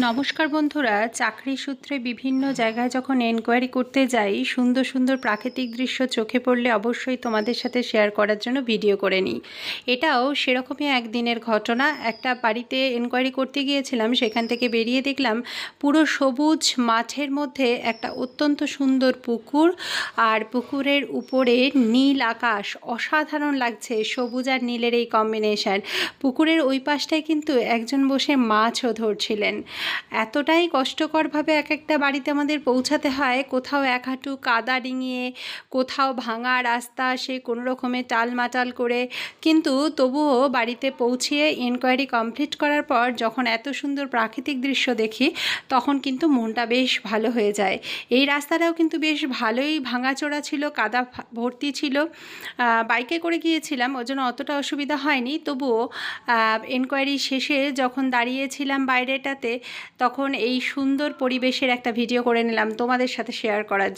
নমস্কার বন্ধুরা, চাকরি সূত্রে বিভিন্ন জায়গায় যখন এনকোয়ারি করতে যাই, সুন্দর সুন্দর প্রাকৃতিক দৃশ্য চোখে পড়লে অবশ্যই তোমাদের সাথে শেয়ার করার জন্য ভিডিও করে নিই। এটাও সেরকমই একদিনের ঘটনা। একটা বাড়িতে এনকোয়ারি করতে গিয়েছিলাম, সেখান থেকে বেরিয়ে দেখলাম পুরো সবুজ মাঠের মধ্যে একটা অত্যন্ত সুন্দর পুকুর, আর পুকুরের উপরে নীল আকাশ। অসাধারণ লাগছে সবুজ আর নীলের এই কম্বিনেশন। পুকুরের ওই পাশটায় কিন্তু একজন বসে মাছও ধরছিলেন। এতটাই কষ্টকরভাবে এক একটা বাড়িতে আমাদের পৌঁছাতে হয়, কোথাও এক হাঁটু কাদা ডিঙিয়ে, কোথাও ভাঙা রাস্তা, সে কোনো রকমে টালমাটাল করে, কিন্তু তবুও বাড়িতে পৌঁছিয়ে এনকোয়ারি কমপ্লিট করার পর যখন এত সুন্দর প্রাকৃতিক দৃশ্য দেখি, তখন কিন্তু মনটা বেশ ভালো হয়ে যায়। এই রাস্তাটাও কিন্তু বেশ ভালোই ভাঙাচোরা ছিল, কাদা ভর্তি ছিল। বাইকে করে গিয়েছিলাম, ওই জন্য অতটা অসুবিধা হয়নি। তবুও এনকোয়ারি শেষে যখন দাঁড়িয়েছিলাম বাইরেটাতে, তখন এই সুন্দর পরিবেশের একটা ভিডিও করে নিলাম তোমাদের সাথে শেয়ার করার